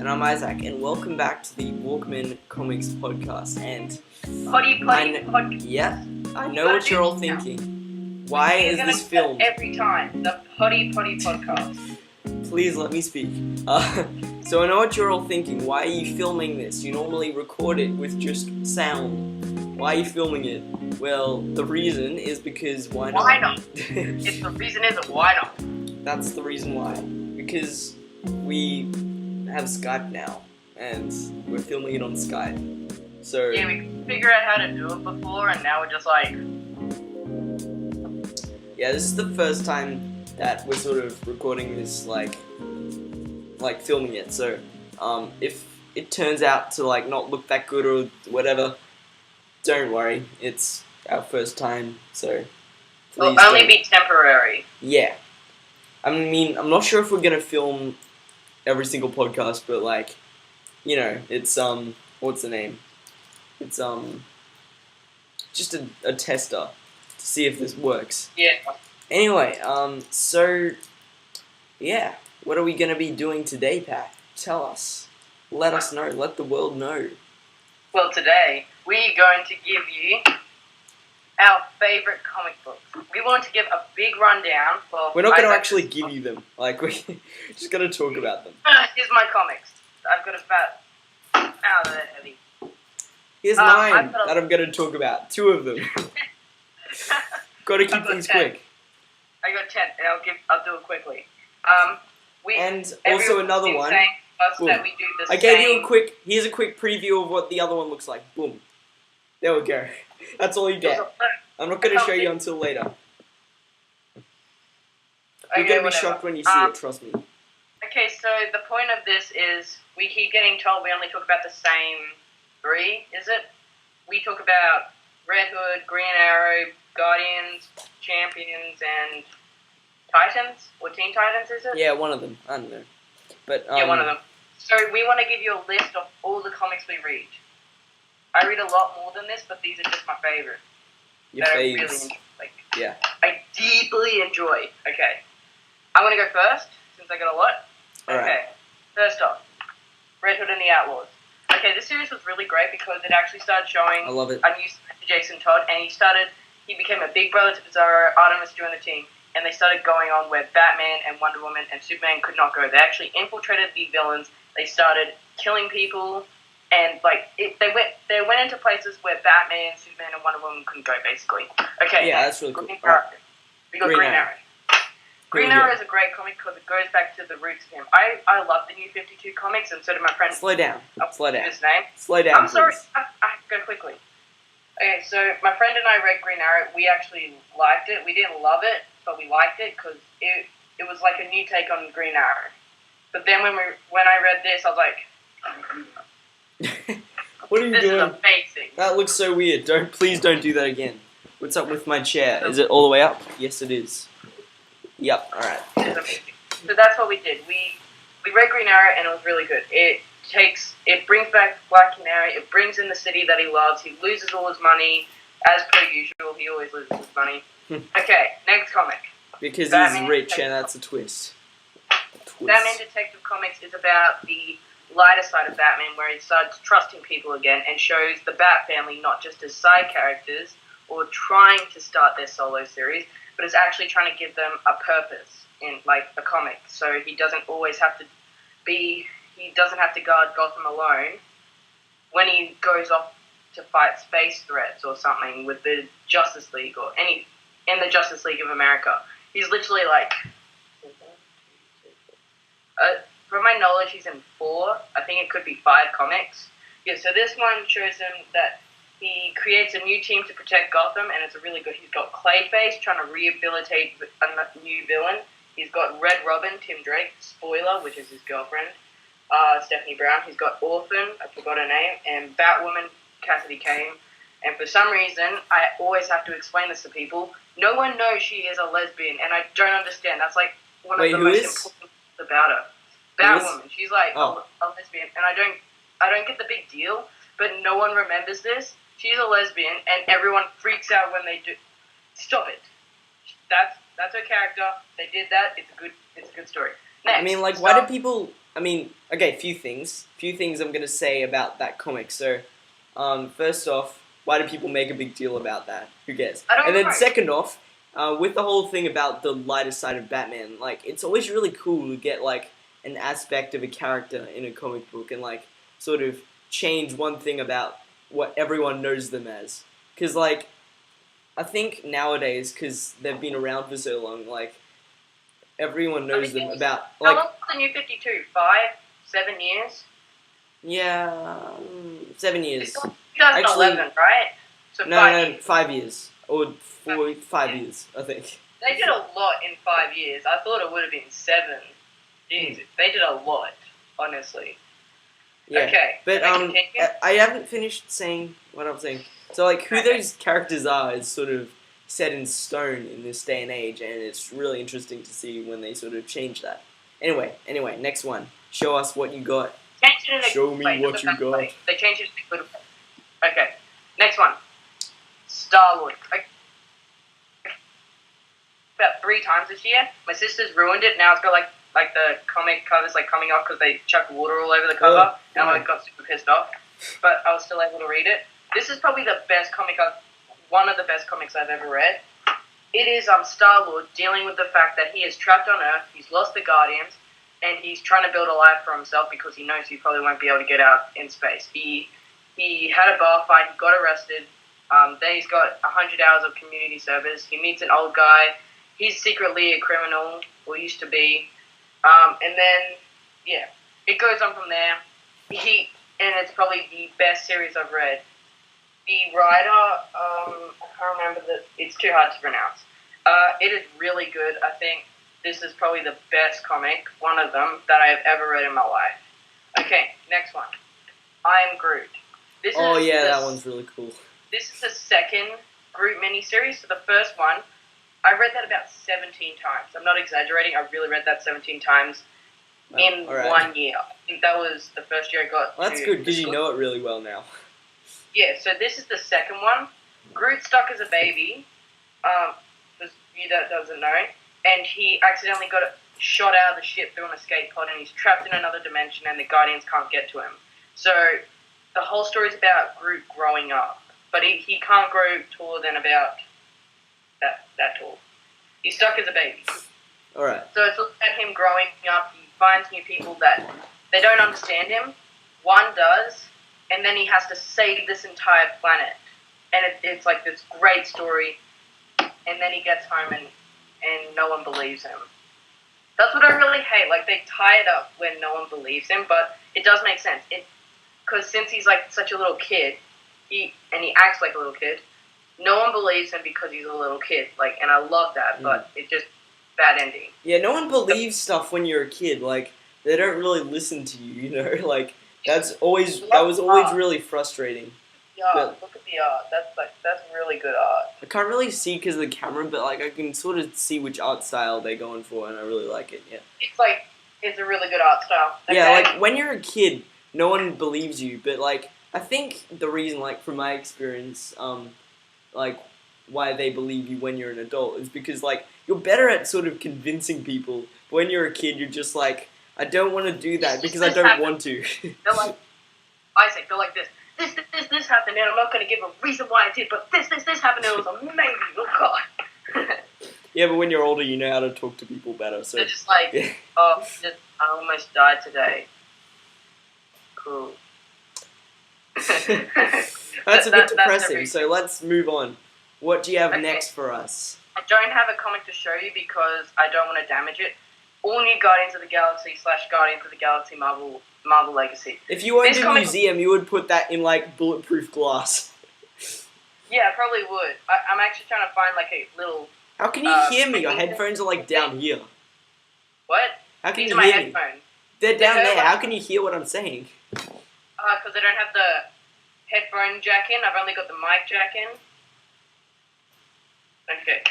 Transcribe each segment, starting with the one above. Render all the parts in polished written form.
And I'm Isaac, and welcome back to the Walkmen Comics podcast. And Potty podcast. Yeah, I know what you're all thinking. Why is this filmed? Every time, the potty podcast. Please let me speak. So I know what you're all thinking. Why are you filming this? You normally record it with just sound. Why are you filming it? Well, the reason is because why not? Why not? The reason is why not? That's the reason why. Because we have Skype now, and we're filming it on Skype. So yeah, we figured out how to do it before, and now we're just like, yeah, this is the first time that we're sort of recording this, like filming it. So if it turns out to not look that good or whatever, don't worry. It's our first time, so it'll only be temporary. Yeah. I mean, I'm not sure if we're gonna film every single podcast, but it's what's the name? It's just a tester to see if this works. Yeah. Anyway, so yeah, what are we gonna be doing today, Pat? Tell us. Let us know. Let the world know. Well, today we're going to give you our favorite comic books. We want to give a big rundown for. We're not going to actually give you them. We're just going to talk about them. Here's my comics. I've got about they're heavy. Here's mine that I'm going to talk about. 2 of them. Got to keep things 10. quick. I got 10, and I'll do it quickly. And also another one. Boom. That we do the I gave you here's a quick preview of what the other one looks like. Boom. There we go. That's all you get. I'm not going to show you until later. You're going to be shocked when you see it, trust me. Okay, so the point of this is we keep getting told we only talk about the same 3, is it? We talk about Red Hood, Green Arrow, Guardians, Champions, and Titans? Or Teen Titans, is it? Yeah, one of them. I don't know. But, yeah, one of them. So we want to give you a list of all the comics we read. I read a lot more than this, but these are just my favorite. Your faves. I really enjoy. Yeah. I deeply enjoy. Okay. I'm going to go first, since I got a lot. All right. Okay. First off, Red Hood and the Outlaws. Okay, this series was really great because it actually started showing I love it. a new side to Jason Todd, and he became a big brother to Bizarro. Artemis joined the team, and they started going on where Batman and Wonder Woman and Superman could not go. They actually infiltrated the villains. They started killing people. And they went into places where Batman, Superman, and Wonder Woman couldn't go, basically. Okay. Yeah, that's really cool. We got Green Arrow. Green Arrow is a great comic because it goes back to the roots of him. I love the New 52 comics, and so did my friend. Slow down. Slow down. His name. Slow down. I'm sorry. I have to go quickly. Okay, so my friend and I read Green Arrow. We actually liked it. We didn't love it, but we liked it because it was like a new take on Green Arrow. But then when I read this, I was like. What are you doing? This is amazing. That looks so weird. Please don't do that again. What's up with my chair? Is it all the way up? Yes, it is. Yep. All right. So that's what we did. We read Green Arrow and it was really good. It brings back Black Canary. It brings in the city that he loves. He loses all his money as per usual. He always loses his money. Okay, next comic. Because he's rich and that's a twist. Batman Detective Comics is about the lighter side of Batman, where he starts trusting people again and shows the Bat family not just as side characters or trying to start their solo series, but is actually trying to give them a purpose in a comic. So he doesn't have to guard Gotham alone when he goes off to fight space threats or something with the Justice League or in the Justice League of America. He's literally from my knowledge, he's in 4. I think it could be 5 comics. Yeah, so this one shows him that he creates a new team to protect Gotham, and it's a really good. He's got Clayface trying to rehabilitate a new villain. He's got Red Robin, Tim Drake, Spoiler, which is his girlfriend, Stephanie Brown. He's got Orphan, I forgot her name, and Batwoman, Cassidy Kane. And for some reason, I always have to explain this to people. No one knows she is a lesbian, and I don't understand. That's one of the most important things about her. Batwoman, she's a lesbian, and I don't get the big deal, but no one remembers this. She's a lesbian, and everyone freaks out when they do. Stop it. That's her character. They did that. It's a good story. Next, I mean, like, why do people? I mean, okay, few things. Few things I'm gonna say about that comic. So, first off, why do people make a big deal about that? Who cares? I don't And then know. second off, with the whole thing about the lighter side of Batman, like, it's always really cool to get like an aspect of a character in a comic book and like sort of change one thing about what everyone knows them as. Because like, I think nowadays, because they've been around for so long, like everyone knows them about How like. long was the New 52? 5, 7 years? Yeah, 7 years. It's 2011, Actually, right? So no, 5 years. 5 years or 5 years, I think. They did a lot in 5 years. I thought it would have been 7. Jeez, they did a lot, honestly. Yeah, Okay, but can I continue? I haven't finished saying what I'm saying. So like, who those characters are is sort of set in stone in this day and age, and it's really interesting to see when they sort of change that. Anyway, next one. Show us what you got. Changed it in a Show good me way, what not a you bad got. way. They changed it in a good way. Okay, next one. Star-Lord. About 3 times this year. My sister's ruined it. Now it's got like the comic covers like coming off because they chucked water all over the cover, and I got super pissed off. But I was still able to read it. This is probably the best one of the best comics I've ever read. It is Star-Lord dealing with the fact that he is trapped on Earth. He's lost the Guardians, and he's trying to build a life for himself because he knows he probably won't be able to get out in space. He had a bar fight. He got arrested. Then he's got 100 hours of community service. He meets an old guy. He's secretly a criminal, or used to be. And then, yeah, it goes on from there. And it's probably the best series I've read. The writer, I can't remember it's too hard to pronounce. It is really good. I think this is probably the best comic, one of them, that I've ever read in my life. Okay, next one. I Am Groot. That one's really cool. This is the second Groot miniseries. So the first one, I read that about 17 times. I'm not exaggerating. I really read that 17 times in 1 year. I think that was the first year I got. Well, that's good because you know it really well now. Yeah, so this is the second one. Groot stuck as a baby, for you that doesn't know, and he accidentally got shot out of the ship through an escape pod, and he's trapped in another dimension, and the Guardians can't get to him. So the whole story is about Groot growing up, but he can't grow taller than about that tall. He's stuck as a baby. Alright. So it's about him growing up. He finds new people that they don't understand him. One does, and then he has to save this entire planet. And it's like this great story. And then he gets home and no one believes him. That's what I really hate. Like, they tie it up when no one believes him, but it does make sense. Because since he's like such a little kid, he acts like a little kid, no one believes him because he's a little kid. Like, and I love that, but it just bad ending. Yeah, no one believes stuff when you're a kid. Like, they don't really listen to you. You know, like that was always really frustrating. Yeah, look at the art. That's really good art. I can't really see because of the camera, but like I can sort of see which art style they're going for, and I really like it. Yeah. It's a really good art style. Okay? Yeah, like when you're a kid, no one believes you, but like I think the reason, like from my experience, like why they believe you when you're an adult is because like you're better at sort of convincing people. But when you're a kid, you're just like, I don't want to do that because I don't want to. They're like, Isaac, they're like this. This happened, and I'm not going to give a reason why I did, but this happened, and it was amazing. Oh, God. Yeah, but when you're older, you know how to talk to people better. So they're just like, I almost died today. Cool. That's a bit depressing, so let's move on. What do you have next for us? I don't have a comic to show you because I don't want to damage it. All new Guardians of the Galaxy / Guardians of the Galaxy Marvel Legacy. If you owned a museum, you would put that in, like, bulletproof glass. Yeah, I probably would. I'm actually trying to find, like, a little... How can you hear me? Your headphones are, like, down here. What? How can These you are my hear me? headphones. They're down there. How can you hear what I'm saying? Because I don't have the headphone jack in. I've only got the mic jack in. Okay.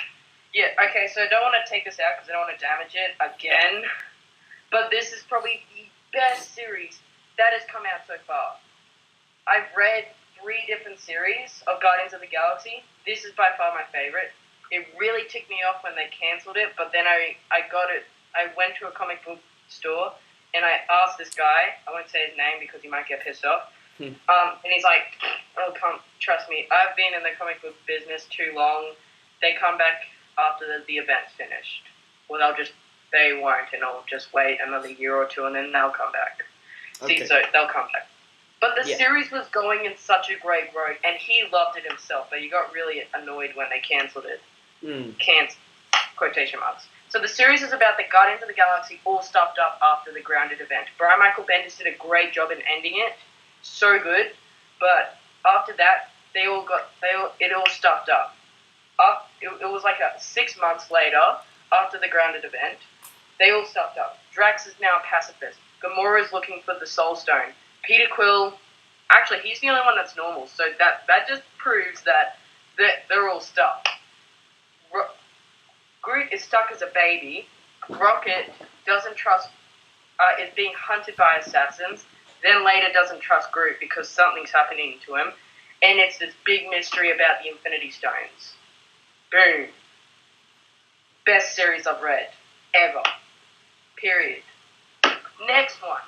Yeah, okay, so I don't want to take this out because I don't want to damage it again. But this is probably the best series that has come out so far. I've read 3 different series of Guardians of the Galaxy. This is by far my favorite. It really ticked me off when they cancelled it, but then I got it. I went to a comic book store, and I asked this guy, I won't say his name because he might get pissed off, and he's like, oh, come, trust me, I've been in the comic book business too long. They come back after the event's finished. Well, they won't, and I'll just wait another year or two, and then they'll come back. Okay. See, so they'll come back. But the series was going in such a great road, and he loved it himself, but he got really annoyed when they cancelled it. Cancelled, quotation marks. So the series is about the Guardians of the Galaxy all stuffed up after the Grounded event. Brian Michael Bendis did a great job in ending it. So good. But after that, it all stuffed up. It was like 6 months later, after the Grounded event, they all stuffed up. Drax is now a pacifist. Gamora is looking for the Soul Stone. Peter Quill, actually, he's the only one that's normal, so that just proves that they're all stuck. Groot is stuck as a baby. Rocket doesn't trust, is being hunted by assassins, then later doesn't trust Groot because something's happening to him, and it's this big mystery about the Infinity Stones. Boom. Best series I've read, ever. Period. Next one.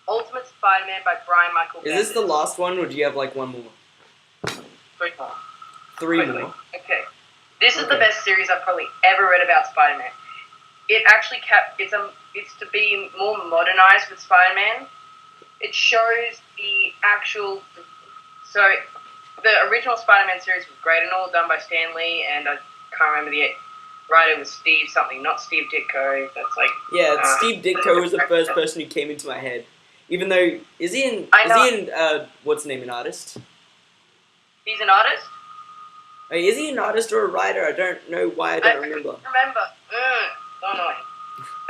Ultimate Spider-Man by Brian Michael Bendis. Is this the last one, or do you have like one more? 3 more. 3 more. Okay. This is the best series I've probably ever read about Spider-Man. It actually it's to be more modernized with Spider-Man. It shows the actual. So the original Spider-Man series was great and all, done by Stan Lee, and I can't remember the writer was Steve something, not Steve Ditko. That's like Steve Ditko was the first person who came into my head. Even though is he in what's the name, an artist? He's an artist. Wait, is he an artist or a writer? I don't know why I don't remember. So annoying.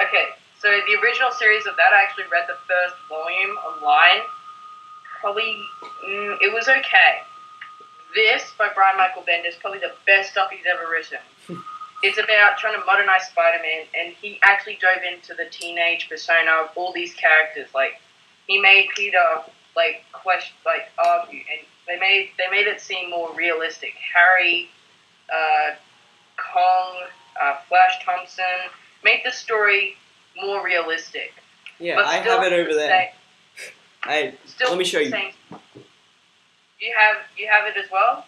Okay, so the original series of that, I actually read the first volume online. Probably, it was okay. This, by Brian Michael Bendis, probably the best stuff he's ever written. It's about trying to modernize Spider-Man, and he actually dove into the teenage persona of all these characters. Like, he made Peter, argue, and they made it seem more realistic. Harry, Kong, Flash Thompson, made the story more realistic. Yeah, I have it over there. Let me show you. You have it as well?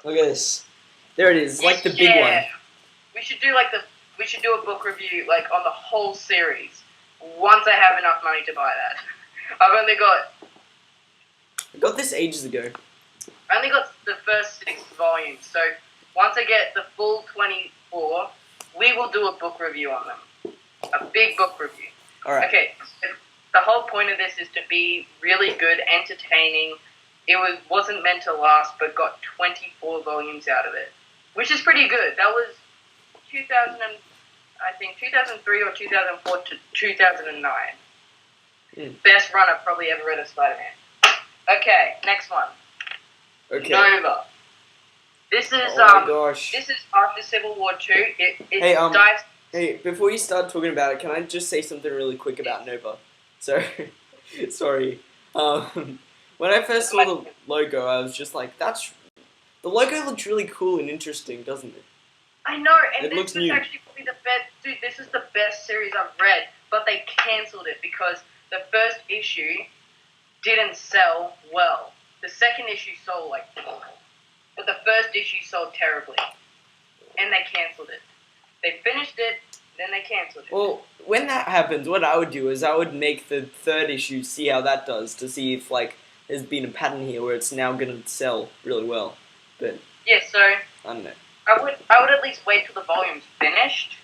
Look at this. There it is. It's like the big one. We should do a book review on the whole series once I have enough money to buy that. I got this ages ago. I only got the first 6 volumes, so once I get the full 24, we will do a book review on them. A big book review. Alright. Okay, so the whole point of this is to be really good, entertaining. It wasn't meant to last, but got 24 volumes out of it, which is pretty good. That was 2003 or 2004 to 2009. Best run I've probably ever read of Spider-Man. Okay, next one. Okay. Nova. This is my gosh. This is after Civil War 2. It dives. Hey, before you start talking about it, can I just say something really quick about Nova? So, sorry. When I first saw the logo, I was just like, the logo looks really cool and interesting, doesn't it? I know, and it looks this is actually probably the best. Dude, this is the best series I've read, but they cancelled it because the first issue didn't sell well. The second issue sold but the first issue sold terribly, and they cancelled it. They finished it, then they cancelled it. Well, when that happens, what I would do is I would make the third issue, see how that does, to see if there's been a pattern here where it's now going to sell really well. But yeah, so I don't know. I would at least wait till the volume's finished,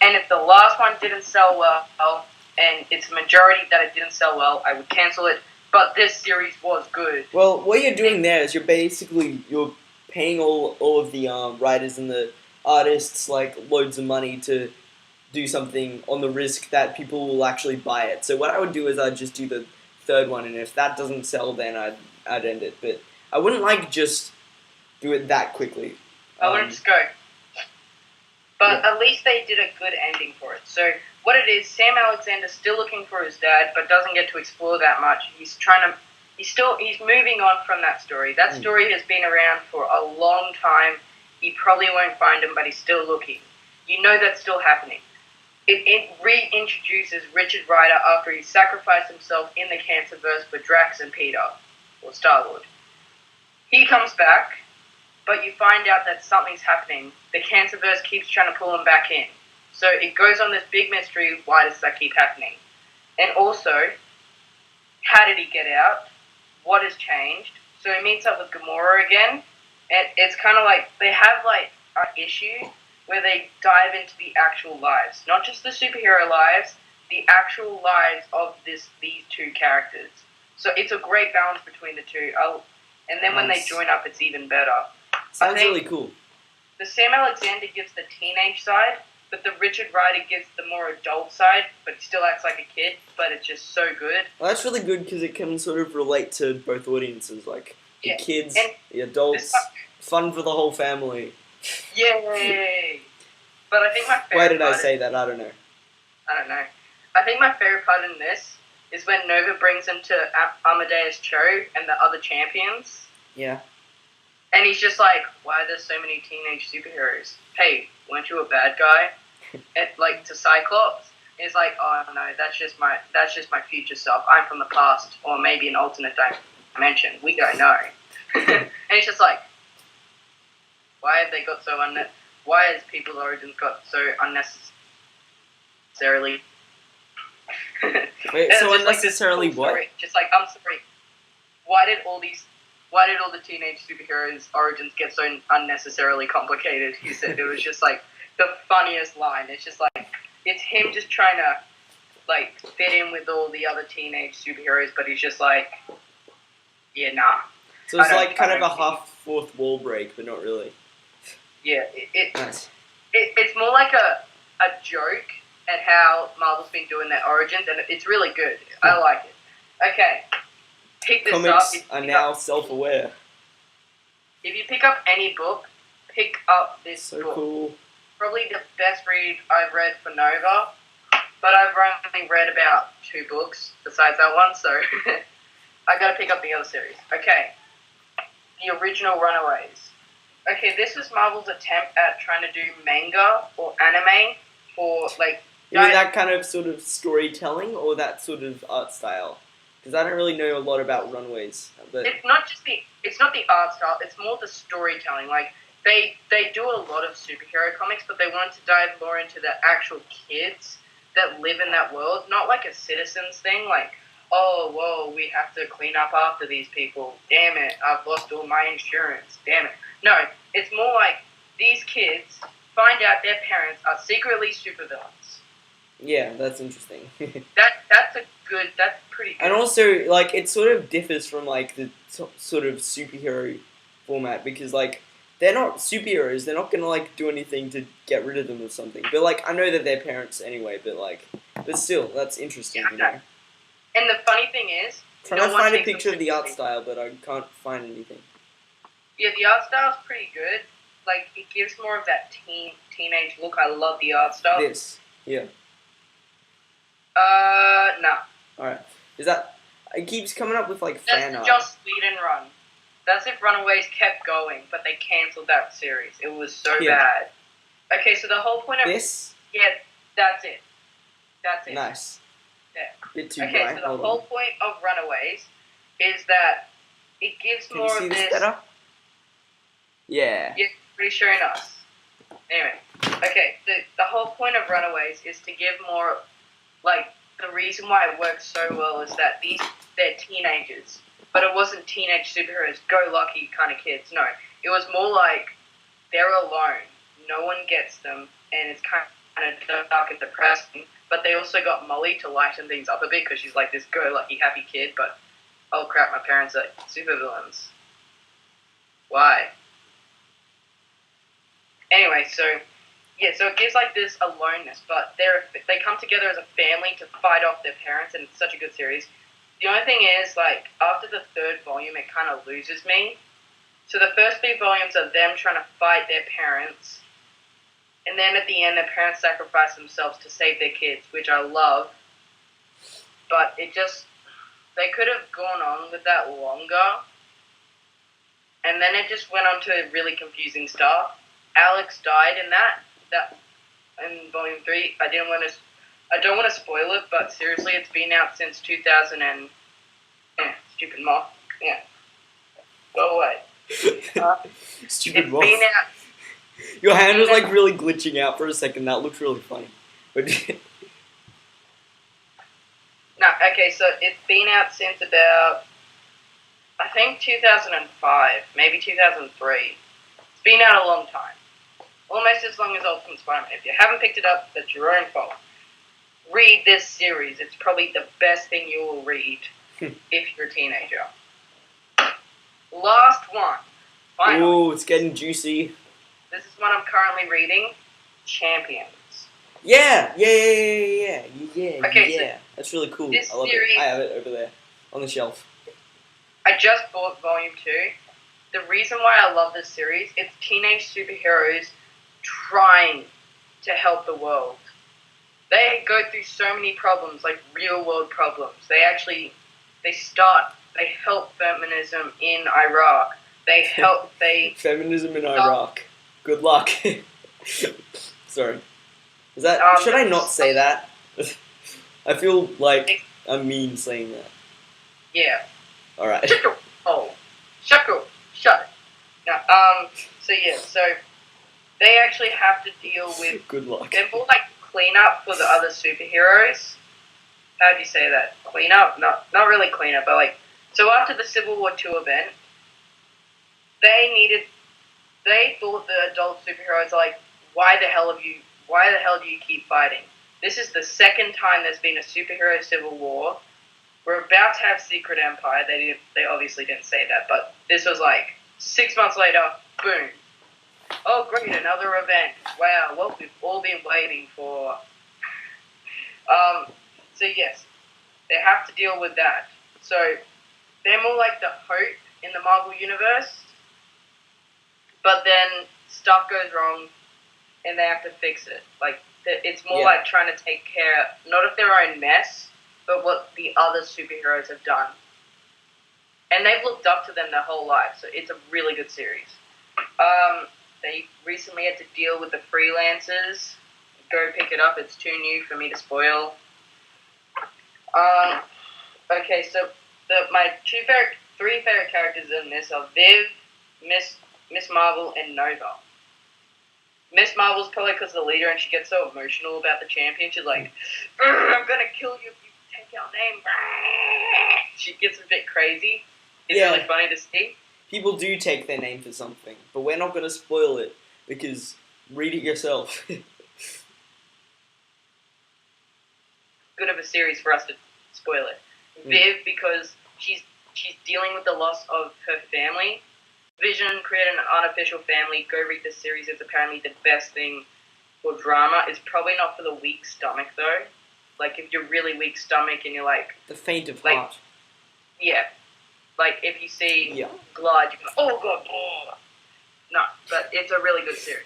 and if the last one didn't sell well, and it's a majority that it didn't sell well, I would cancel it. But this series was good. Well, what you're doing there is you're paying all of the writers and the artists loads of money to do something on the risk that people will actually buy it. So what I would do is I'd just do the third one, and if that doesn't sell, then I'd end it. But I wouldn't just do it that quickly. I wouldn't just go. But at least they did a good ending for it. So what it is, Sam Alexander's still looking for his dad, but doesn't get to explore that much. He's moving on from that story. That story has been around for a long time. He probably won't find him, but he's still looking. You know that's still happening. it reintroduces Richard Rider after he sacrificed himself in the Cancerverse for Drax and Peter, or Star-Lord. He comes back, but you find out that something's happening. The Cancerverse keeps trying to pull him back in. So it goes on this big mystery, why does that keep happening? And also, how did he get out? What has changed? So he meets up with Gamora again, and it's kind of like, they have like an issue where they dive into the actual lives. Not just the superhero lives, the actual lives of these two characters. So it's a great balance between the two. And then when they join up, it's even better. Sounds really cool. The Sam Alexander gives the teenage side, but the Richard Rider gives the more adult side, but he still acts like a kid, but it's just so good. Well, that's really good because it can sort of relate to both audiences, like the kids, and the adults, fun for the whole family. Yay! But I think my favorite Why did I say that? I don't know. I think my favorite part in this is when Nova brings him to Amadeus Cho and the other champions. Yeah. And he's just like, why are there so many teenage superheroes? Hey, weren't you a bad guy? And like to Cyclops, and he's like, oh no, that's just my future self. I'm from the past, or maybe an alternate dimension. We don't know. And he's just like, why have they got so why has people's origins got so unnecessarily? Wait, so unnecessarily like what? Just like, I'm sorry. Why did all the teenage superheroes' origins get so unnecessarily complicated? He said it was just like the funniest line. It's just like, it's him just trying to like fit in with all the other teenage superheroes, but he's just like, yeah, nah. So it's like kind of a fourth wall break, but not really. Yeah, nice. It's more like a joke at how Marvel's been doing their origins, and it's really good. I like it. Okay, pick this Comics up. are now self-aware. If you pick up any book, pick up this book. So cool. Probably the best read I've read for Nova, but I've only read about 2 books besides that one, so I gotta pick up the other series. Okay, the original Runaways. Okay, this was Marvel's attempt at trying to do manga or anime for like. You mean that kind of sort of storytelling or that sort of art style? Because I don't really know a lot about Runaways. But it's not the art style. It's more the storytelling. Like they do a lot of superhero comics, but they wanted to dive more into the actual kids that live in that world, not like a Citizens thing. Like, oh, whoa, we have to clean up after these people. Damn it, I've lost all my insurance. Damn it. No, it's more like these kids find out their parents are secretly supervillains. Yeah, that's interesting. That's pretty good. And also, like, it sort of differs from, like, the sort of superhero format, because, like, they're not superheroes, they're not gonna, like, do anything to get rid of them or something. But, like, I know that they're parents anyway, but still, that's interesting, you know? And the funny thing is, trying to find a picture of the art style, but I can't find anything. Yeah, the art style's pretty good. Like, it gives more of that teenage look. I love the art style. This, yeah. No. Alright. Is that... It keeps coming up with, like, fan art. That's Joss Whedon run. That's if Runaways kept going, but they cancelled that series. It was so bad. Okay, so the whole point of... This? Yeah, that's it. That's it. Nice. Yeah. Bit too bright. bright. Okay, so the whole point of Runaways is that it gives Can more you see of this this... better? Yeah. Yeah, pretty sure us. Anyway, okay, the whole point of Runaways is to give more, like, the reason why it works so well is that they're teenagers, but it wasn't teenage superheroes, go-lucky kind of kids, no. It was more like, they're alone, no one gets them, and it's kind of dark and depressing, but they also got Molly to lighten things up a bit, because she's like this go-lucky happy kid, but, oh crap, my parents are supervillains. Why? Anyway, so it gives like this aloneness, but they come together as a family to fight off their parents, and it's such a good series. The only thing is, like, after the 3rd volume, it kind of loses me. So the first 3 volumes are them trying to fight their parents, and then at the end, their parents sacrifice themselves to save their kids, which I love, but they could have gone on with that longer, and then it just went on to really confusing stuff. Alex died in that in Volume 3. I don't want to spoil it, but seriously, it's been out since 2000 and stupid moth. Yeah, go away. Stupid It's moth. been out. Your hand was like really glitching out for a second. That looked really funny. But No, okay, so it's been out since about, I think 2005, maybe 2003. It's been out a long time. Almost as long as Ultimate Spider-Man. If you haven't picked it up, that's your own fault. Read this series. It's probably the best thing you will read if you're a teenager. Last one. Finally. ooh, it's getting juicy. This is one I'm currently reading. Champions. Yeah. Okay, so That's really cool. this I love series- it. I have it over there on the shelf. I just bought Volume 2. The reason why I love this series, it's teenage superheroes trying to help the world. They go through so many problems, like real world problems. They help feminism in Iraq. Feminism in Iraq. Good luck. Sorry. Is that? Should I not say that? I feel like I'm mean saying that. Yeah. All right. Shut it. No, so they actually have to deal with, Good luck. they're more like cleanup for the other superheroes. How do you say that? Cleanup? Not really cleanup, but like, so after the Civil War II event, they thought the adult superheroes are like, why the hell do you keep fighting? This is the second time there's been a superhero civil war. We're about to have Secret Empire. They obviously didn't say that, but this was like 6 months later, boom. Oh great, another event. Wow, what we've all been waiting for. So yes, they have to deal with that. So they're more like the hope in the Marvel universe, but then stuff goes wrong and they have to fix it. Like, it's more like trying to take care, not of their own mess, but what the other superheroes have done. And they've looked up to them their whole life, so it's a really good series. They recently had to deal with the freelancers. Go pick it up, it's too new for me to spoil. Okay, so my three favorite characters in this are Viv, Miss Marvel, and Nova. Miss Marvel's probably because of the leader, and she gets so emotional about the champion. She's like, "I'm gonna kill you if you take our name." She gets a bit crazy. It's really funny to see. People do take their name for something, but we're not going to spoil it because read it yourself. Good of a series for us to spoil it. Viv, because she's dealing with the loss of her family. Vision created an unofficial family. Go read the series. It's apparently the best thing for drama. It's probably not for the weak stomach though. Like if you're really weak stomach and you're like the faint of heart. Yeah. Like if you see Glide, you go, oh god. Oh. No, but it's a really good series.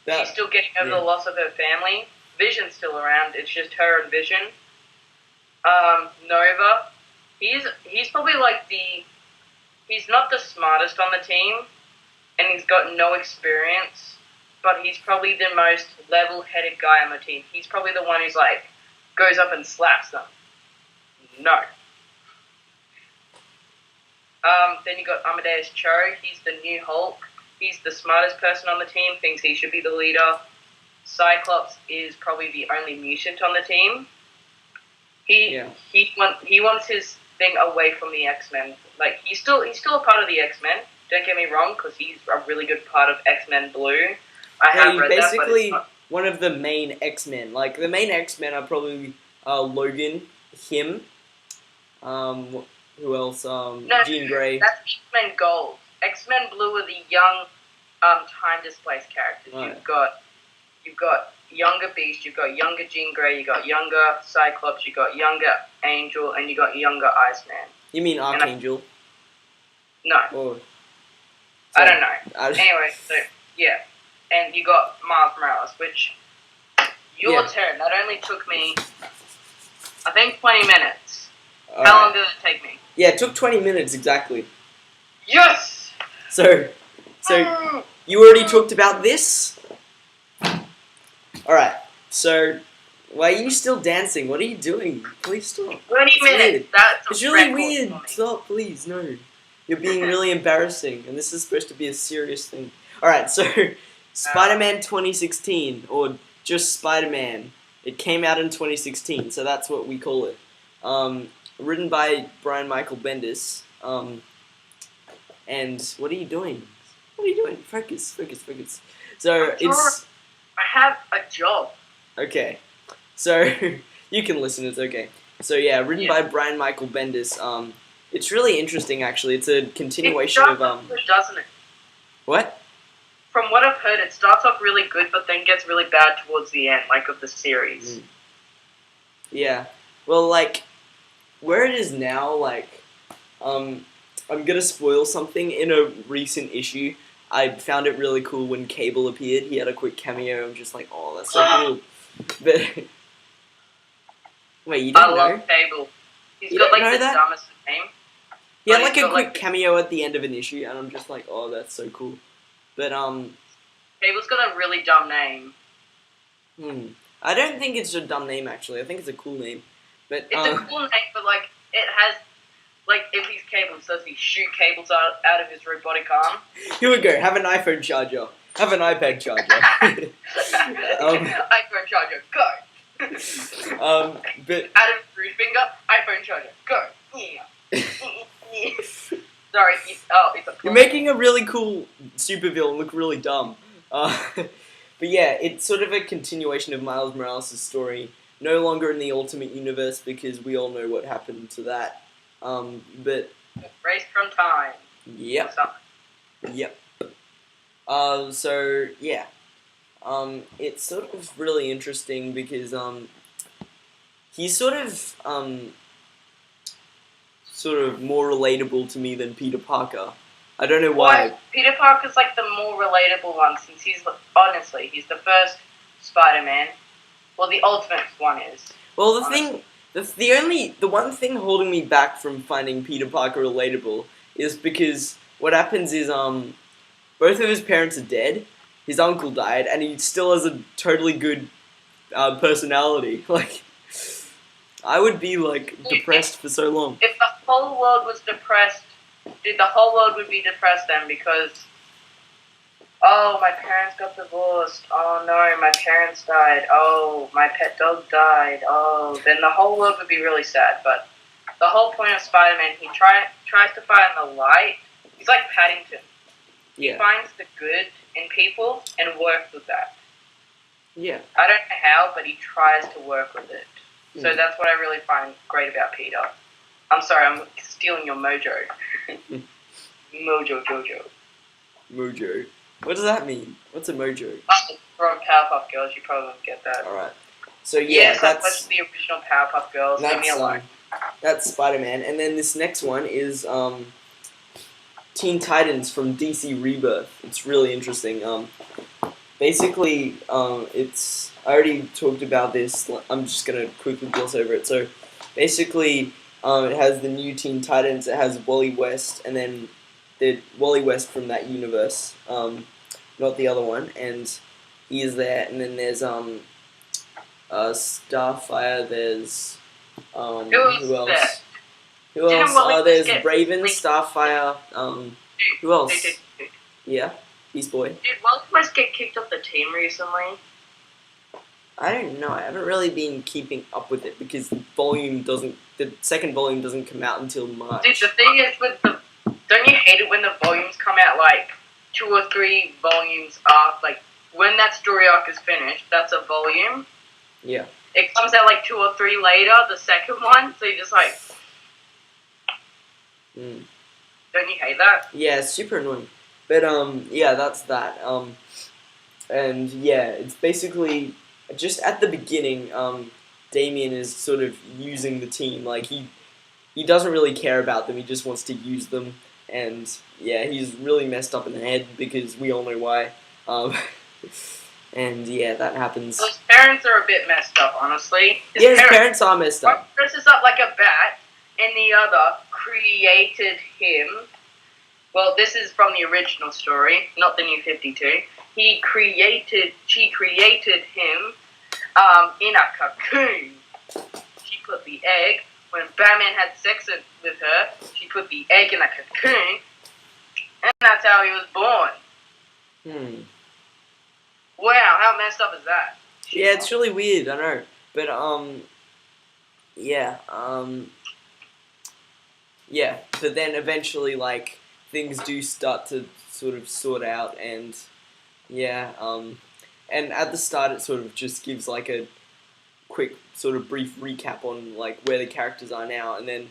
She's still getting over the loss of her family. Vision's still around. It's just her and Vision. Nova, he's probably like he's not the smartest on the team, and he's got no experience, but he's probably the most level-headed guy on the team. He's probably the one who's like, goes up and slaps them. No. Then you got Amadeus Cho, he's the new Hulk. He's the smartest person on the team, thinks he should be the leader. Cyclops is probably the only mutant on the team. He wants his thing away from the X-Men. Like he's still a part of the X-Men. Don't get me wrong, because he's a really good part of X-Men Blue. I have read that, but it's not one of the main X-Men. Like the main X-Men are probably Logan, him. Who else? Jean Grey. That's X-Men Gold. X-Men Blue are the young, time-displaced characters. Right. You've got younger Beast, you've got younger Jean Grey, you've got younger Cyclops, you've got younger Angel, and you've got younger Iceman. You mean Archangel? No. Oh. I don't know. Anyway, so, yeah. And you got Miles Morales, which, your turn. That only took me, I think, 20 minutes. How long did it take me? Yeah, it took 20 minutes, exactly. Yes! So you already talked about this? Alright, so why are you still dancing? What are you doing? Please stop. 20 It's minutes. weird. That's a It's really record weird. for me. Stop, please, no. You're being really embarrassing, and this is supposed to be a serious thing. Alright, so Spider-Man 2016, or just Spider-Man. It came out in 2016, so that's what we call it. Written by Brian Michael Bendis. And what are you doing? What are you doing? Focus, focus, focus. So I'm sure I have a job. okay. So you can listen. It's okay. So yeah, written by Brian Michael Bendis. It's really interesting actually. It's a continuation It of starts off good, doesn't it? What? From what I've heard, it starts off really good, but then gets really bad towards the end, like of the series. Yeah. Well, like where it is now, like I'm gonna spoil something. In a recent issue, I found it really cool when Cable appeared. He had a quick cameo. I'm just like, oh, that's so cool. But wait, you don't know? I love Cable. He's You got don't like know the that? dumbest name. He had But like he's a got, quick like, cameo at the end of an issue, and I'm just like, oh, that's so cool. But Cable's got a really dumb name. I don't think it's a dumb name actually. I think it's a cool name. But It's a cool name, but like it has, like if he's Cable, does he shoot cables out of his robotic arm? here we go. Have an iPhone charger. Have an iPad charger. iPhone charger, go. But Adam Screw's finger, iPhone charger, go. Sorry, it's a. you're making a really cool supervillain look really dumb. But yeah, it's sort of a continuation of Miles Morales' story. No longer in the Ultimate Universe because we all know what happened to that. But Race from time. yep, yep. So yeah, it's sort of really interesting because he's sort of more relatable to me than Peter Parker. I don't know why. Well, Peter Parker's like the more relatable one since he's honestly he's the first Spider-Man. Well, the ultimate one is. Well, the one thing holding me back from finding Peter Parker relatable is because what happens is both of his parents are dead. His uncle died, and he still has a totally good personality. Like, I would be like depressed for so long. If the whole world was depressed, the whole world would be depressed then because, oh, my parents got divorced. Oh no, my parents died. Oh, my pet dog died. Oh, then the whole world would be really sad. But the whole point of Spider-Man, he tries to find the light. He's like Paddington. Yeah. He finds the good in people and works with that. Yeah. I don't know how, but he tries to work with it. So that's what I really find great about Peter. I'm sorry, I'm stealing your mojo. Mojo Jojo. Mojo. What does that mean? What's a mojo? From Powerpuff Girls, you probably won't get that. Alright. So yeah, Yes, I that's watched the original Powerpuff Girls. Leave me alone. That's Spider-Man, and then this next one is Teen Titans from DC Rebirth. It's really interesting. Basically, it's I already talked about this. I'm just gonna quickly gloss over it. So, basically, it has the new Teen Titans. It has Wally West, and then the Wally West from that universe, not the other one, and he is there. And then there's Starfire. There's who else? There? Who Didn't else? Wally There's get Raven, leaked? Starfire. Who else? Did Yeah, Beast Boy. Wally West get kicked off the team recently? I don't know. I haven't really been keeping up with it because the second volume doesn't come out until March. Dude, the thing is with the... Don't you hate it when the volumes come out, like, 2 or 3 volumes after, like, when that story arc is finished, that's a volume. Yeah. It comes out, like, 2 or 3 later, the second one, so you're just like... Don't you hate that? Yeah, it's super annoying. But, yeah, that's that. And, yeah, it's basically... Just at the beginning, Damien is sort of using the team. Like, he doesn't really care about them. He just wants to use them. And, yeah, he's really messed up in the head because we all know why. And, yeah, that happens. His parents are a bit messed up, honestly. His parents are messed up. One dresses up like a bat, and the other created him Well, this is from the original story, not the New 52. She created him in a cocoon. She put the egg. When Batman had sex with her, she put the egg in a cocoon, and that's how he was born. Wow, how messed up is that? Yeah, it's really weird, I know. But, yeah, but then eventually, like, things do start to sort of sort out, and, yeah, and at the start it sort of just gives, like, a quick sort of brief recap on, like, where the characters are now, and then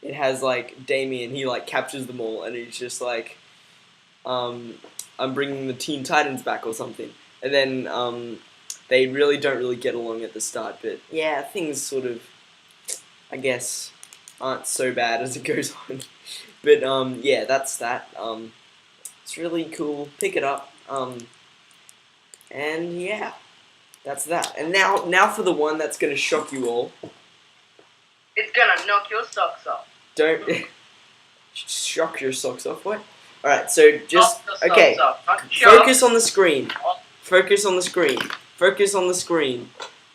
it has, like, Damian, he, like, captures them all, and he's just like, I'm bringing the Teen Titans back or something, and then, they really don't really get along at the start, but, yeah, things sort of, I guess, aren't so bad as it goes on. But yeah, that's that. It's really cool. Pick it up. And yeah, that's that. And now for the one that's gonna shock you all. It's gonna knock your socks off. Don't shock your socks off. What? All right. So just okay. Focus on the screen. Focus on the screen. Focus on the screen.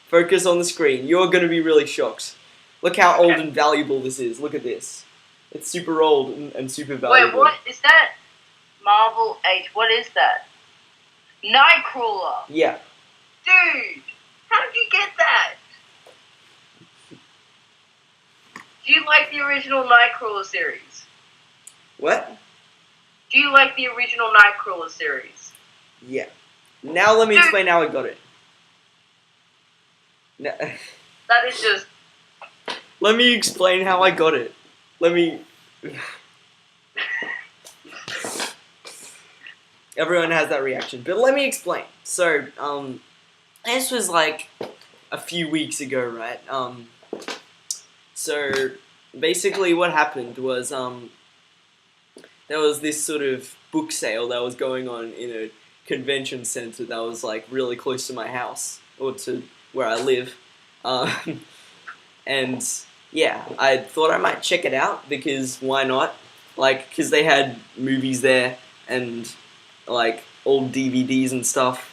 Focus on the screen. You're gonna be really shocked. Look how old and valuable this is. Look at this. It's super old and super valuable. Wait, what is that? Marvel 8. What is that? Nightcrawler. Yeah. Dude, how did you get that? Do you like the original Nightcrawler series? What? Do you like the original Nightcrawler series? Yeah. Now let me explain how I got it. No. That is just... Let me explain how I got it. Let me... Everyone has that reaction, but let me explain. So, this was like a few weeks ago, right? So, basically what happened was, there was this sort of book sale that was going on in a convention center that was like really close to my house, or to where I live. And yeah, I thought I might check it out, because why not? Like, because they had movies there, and like old DVDs and stuff.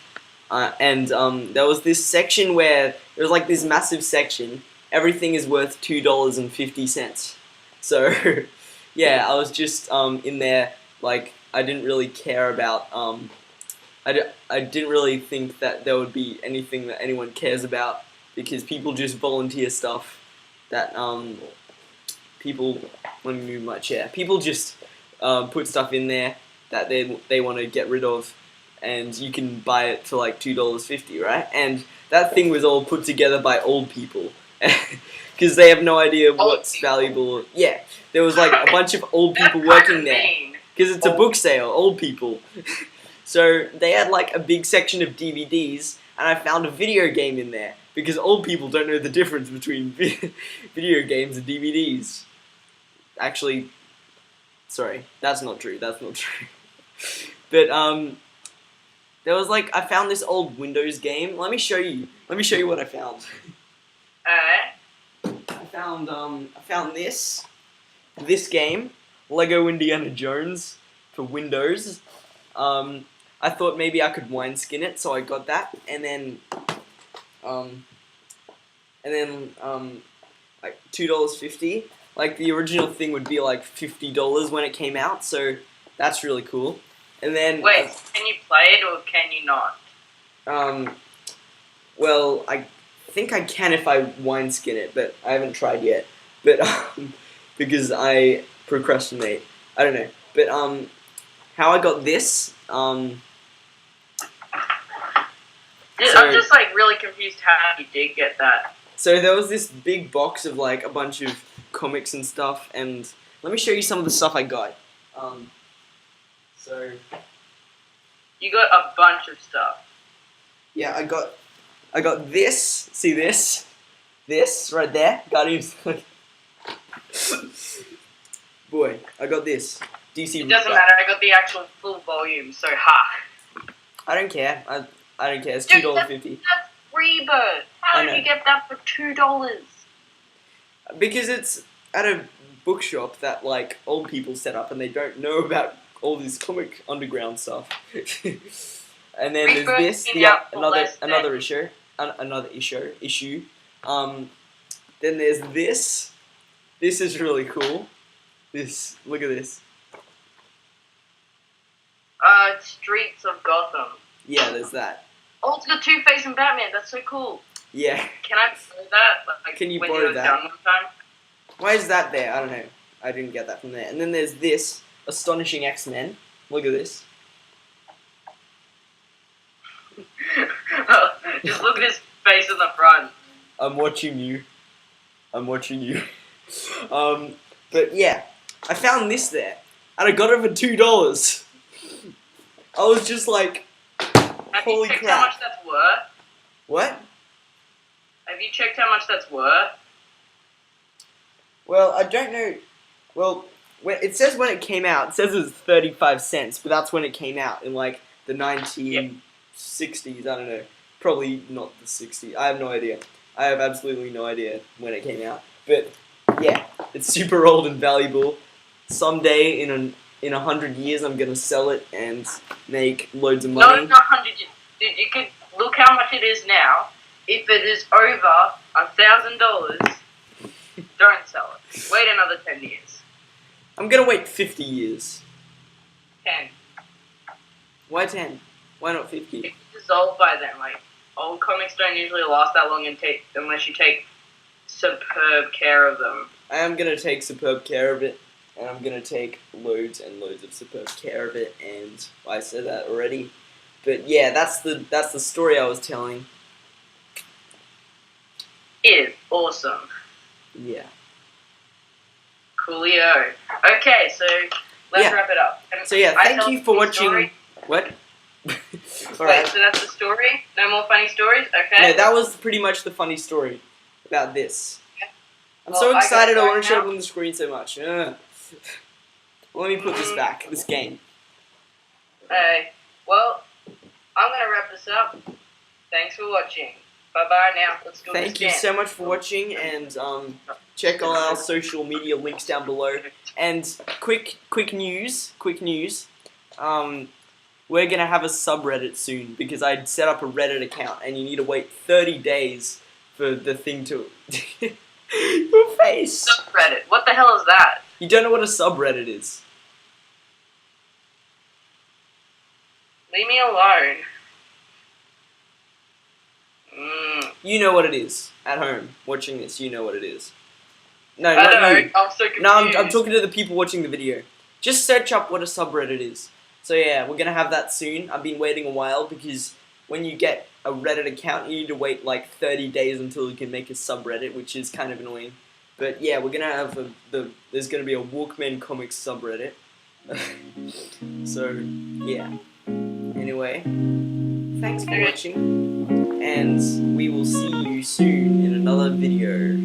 And there was this section where there was like this massive section. Everything is worth $2.50. So yeah, I was just in there. Like, I didn't really care about. I didn't really think that there would be anything that anyone cares about, because people just volunteer stuff that people people just put stuff in there that they want to get rid of, and you can buy it for like $2.50, right? And that thing was all put together by old people, because they have no idea what's valuable. Yeah, there was like a bunch of old people working there, because it's a book sale, old people. So they had like a big section of DVDs, and I found a video game in there, because old people don't know the difference between video games and DVDs. Actually, sorry, that's not true. That's not true. But there was like, I found this old Windows game. Let me show you. Let me show you what I found. I found this game, Lego Indiana Jones for Windows. I thought maybe I could wineskin it, so I got that, and then like $2.50. Like, the original thing would be like $50 when it came out, so that's really cool. And then wait, can you play it or can you not? Well, I think I can if I wineskin it, but I haven't tried yet. But because I procrastinate, I don't know. But how I got this, I'm just like really confused how you did get that. So there was this big box of like a bunch of comics and stuff, and let me show you some of the stuff I got. So you got a bunch of stuff. Yeah, I got this. See this? This right there. Guardians. Boy, I got this. DC. It doesn't matter. I got the actual full volume. So ha. I don't care. I don't care. It's $2.50. That's Rebirth. How did you get that for $2? Because it's at a bookshop that like old people set up, and they don't know about all this comic underground stuff. And then Reverse there's this, came out for another less than- issue. Then there's this. This is really cool. Look at this. Streets of Gotham. Yeah, there's that. Oh, it's got Two-Face and Batman. That's so cool. Yeah. Can I borrow that? Like, Can you when borrow you're that? done one time? Why is that there? I don't know. I didn't get that from there. And then there's this Astonishing X-Men. Look at this. Just look at his face in the front. I'm watching you. But yeah, I found this there, and I got it for $2. I was just like, Have holy you checked crap. how much that's worth? What? Have you checked how much that's worth? Well, I don't know. Well, it says when it came out. It says it was 35 cents, but that's when it came out in like the 1960s. I don't know. Probably not the 60s. I have no idea. I have absolutely no idea when it came out. But yeah, it's super old and valuable. Someday in 100 years, I'm gonna sell it and make loads of money. No, not 100 years. Dude, you could look how much it is now. If it is over $1,000, don't sell it. Wait another 10 years. I'm gonna wait 50 years. 10. Why 10? Why not 50? It's dissolved by then. Like, old comics don't usually last that long unless you take superb care of them. I am gonna take superb care of it, and I'm gonna take loads and loads of superb care of it, and I said that already. But yeah, that's the story I was telling. Is awesome. Yeah. Coolio. Okay, so let's wrap it up. So yeah, I thank tell you for the watching. story. What? Wait, Alright. so that's the story? No more funny stories? Okay. No, that was pretty much the funny story about this. I'm Well, so I gotta excited I go want to show now. it on the screen so much. Ugh. Let me put this back, this game. Well, I'm gonna wrap this up. Thanks for watching. Bye-bye now. Let's do Thank this you again. so much for watching, and check all our social media links down below. And quick news, we're gonna have a subreddit soon because I'd set up a Reddit account, and you need to wait 30 days for the thing to. Your face. Subreddit. What the hell is that? You don't know what a subreddit is. Leave me alone. You know what it is at home watching this. You know what it is. No, I not don't know. you. I'm so confused. No, I'm talking to the people watching the video. Just search up what a subreddit is. So yeah, we're gonna have that soon. I've been waiting a while because when you get a Reddit account, you need to wait like 30 days until you can make a subreddit, which is kind of annoying. But yeah, we're gonna have there's gonna be a Walkmen comics subreddit. So yeah. Anyway, thanks for watching, and we will see you soon in another video.